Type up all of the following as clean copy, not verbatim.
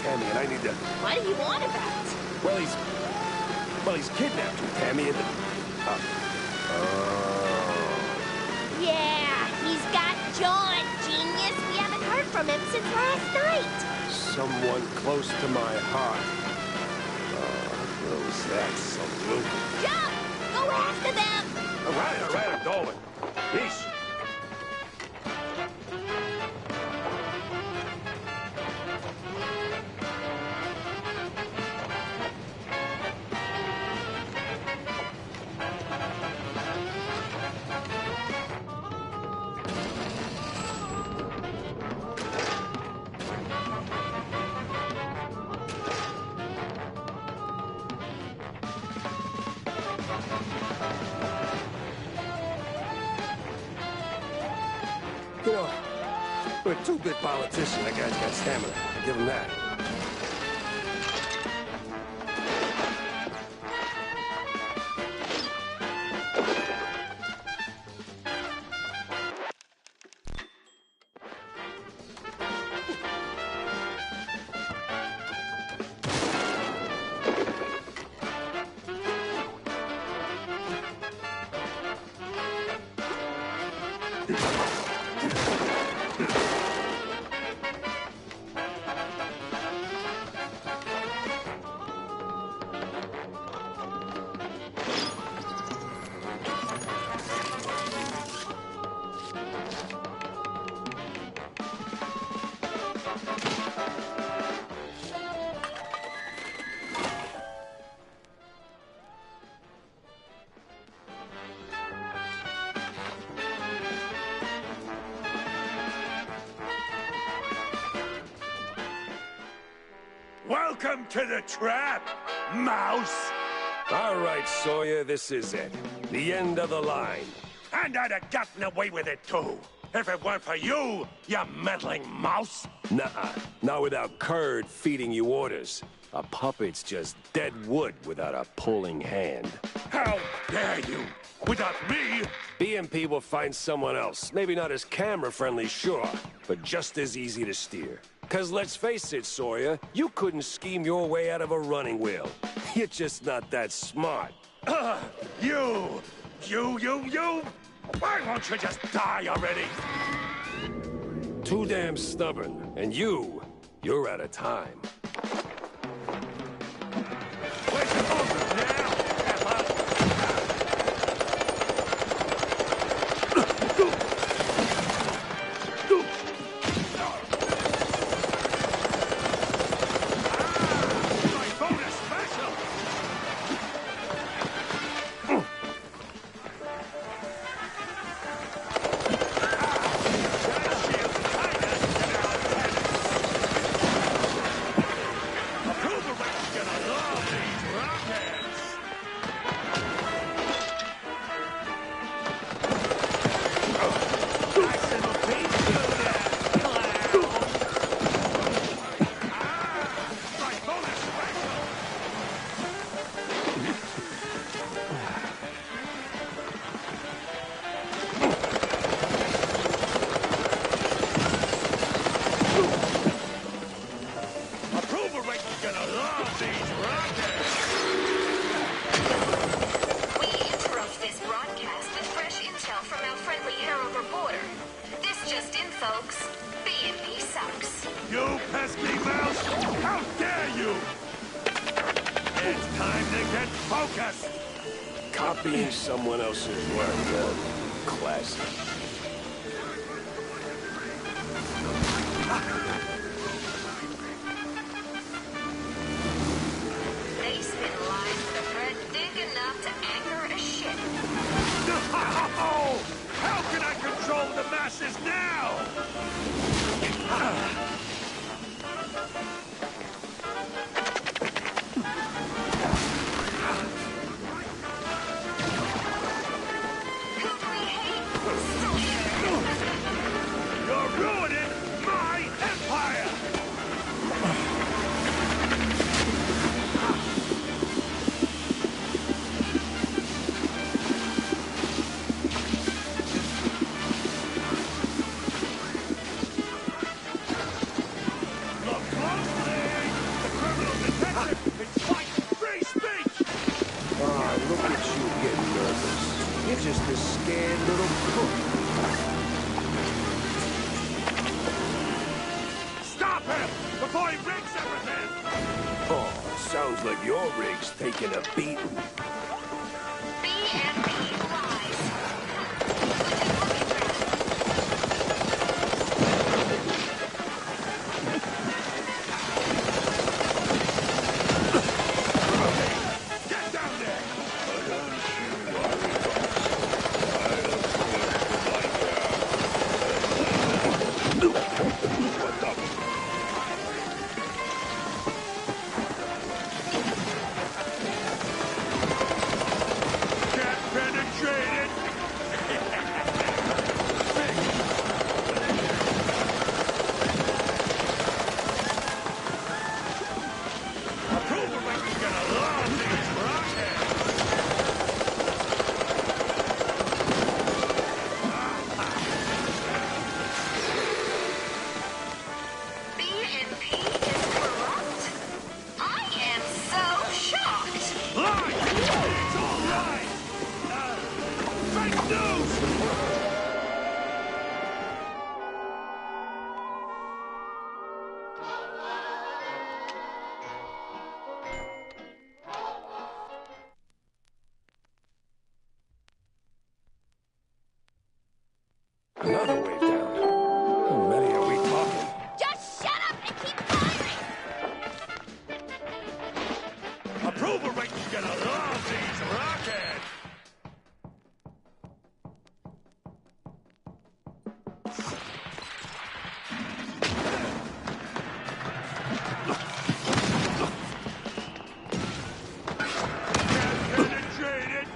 Tammy, and I need to... What do you want about? Well, he's kidnapped you, Tammy, and... Yeah, he's got John, genius. We haven't heard from him since last night. Someone close to my heart. Who's that salute? Jump! Go after them! All right, I'm going. Yeesh. You know, for a two-bit politician, that guy's got stamina. I'll give him that. Welcome to the trap, mouse! All right, Sawyer, this is it. The end of the line. And I'd have gotten away with it, too. If it weren't for you, you meddling mouse. Nuh-uh. Not without Curd feeding you orders. A puppet's just dead wood without a pulling hand. How dare you? Without me? BMP will find someone else. Maybe not as camera-friendly, sure, but just as easy to steer. 'Cause let's face it, Sawyer, you couldn't scheme your way out of a running wheel. You're just not that smart. You! Why won't you just die already? Too damn stubborn. And you're out of time. Where's your movement now, Pepper? My bonus special! Folks, B&B sucks. You pesky mouse! How dare you! It's time to get focused! Copying someone else's work, classic. They spin lines with a thread thick enough to anchor a ship. How can I control the masses now? Who do we hate? You're ruining my empire! Look closely! It's like free speech! Ah, look at you getting nervous. You're just a scared little crook. Stop him! Before he rigs everything! Oh, sounds like your rig's taking a beating. BMP live. Get down there! Can't penetrate it! Approval makes you gonna love these rockets! BNP is corrupt? I am so shocked. Lie! It's all lies! Fake news! Another wave down. How many are we talking? Just shut up and keep firing! Approval ratings gonna love these rockets! Can't penetrate it!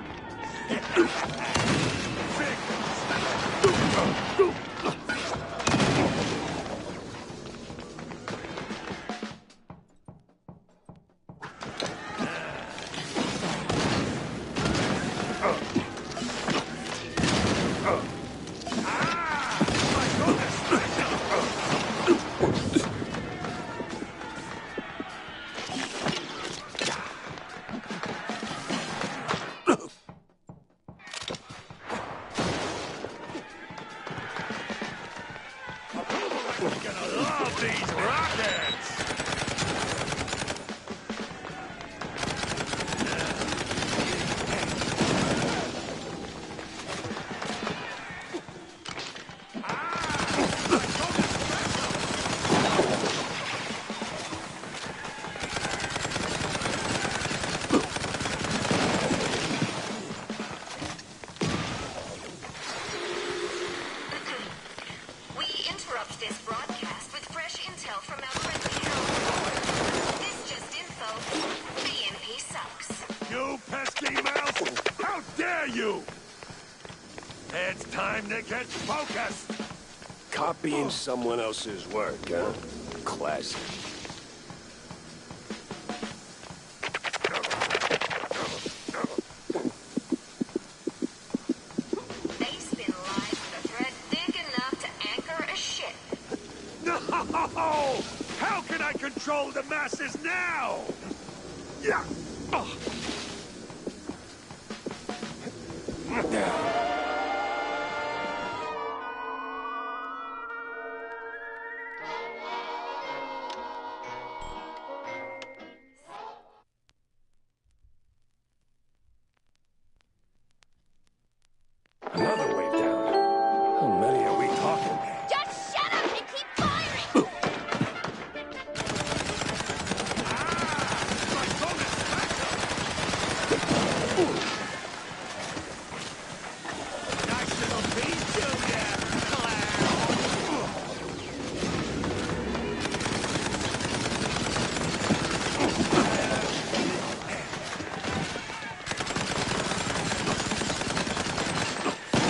We're gonna love these rockets! We interrupt this broadcast with fresh intel from our friendly Herald. This just in, folks. BNP sucks. You pesky mouse! How dare you! It's time to get focused! Copying someone else's work, huh? Classic. They spin lines with a thread thick enough to anchor a ship. No! How can I control the masses now? Yeah! Oh. Another wave down. How many are we talking? Just shut up and keep firing! My bonus special! Nice little beat to ya, clown!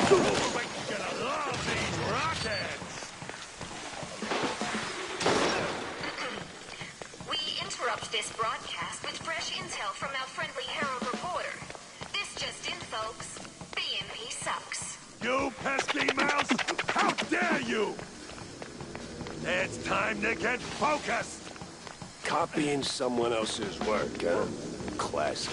Overweight gonna love these rockets! We interrupt this broadcast with fresh intel from our friendly Herald reporter. This just in, folks. BNP sucks. You pesky mouse! How dare you! It's time to get focused! Copying someone else's work, huh? Classic.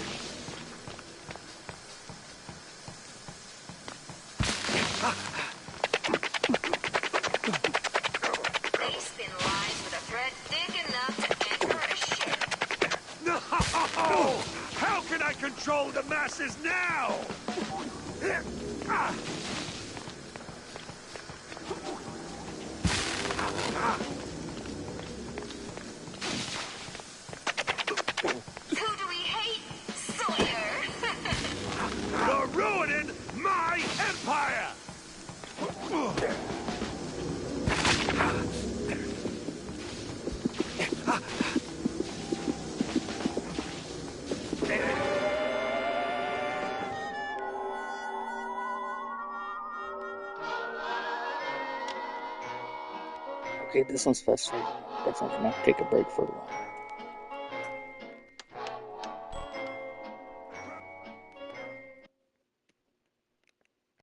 They spin lines with a thread thick enough to anchor a ship. No! How can I control the masses now? Who do we hate? Sawyer! You're ruining my empire! Okay, this one's frustrating. Definitely gonna have to take a break for a while.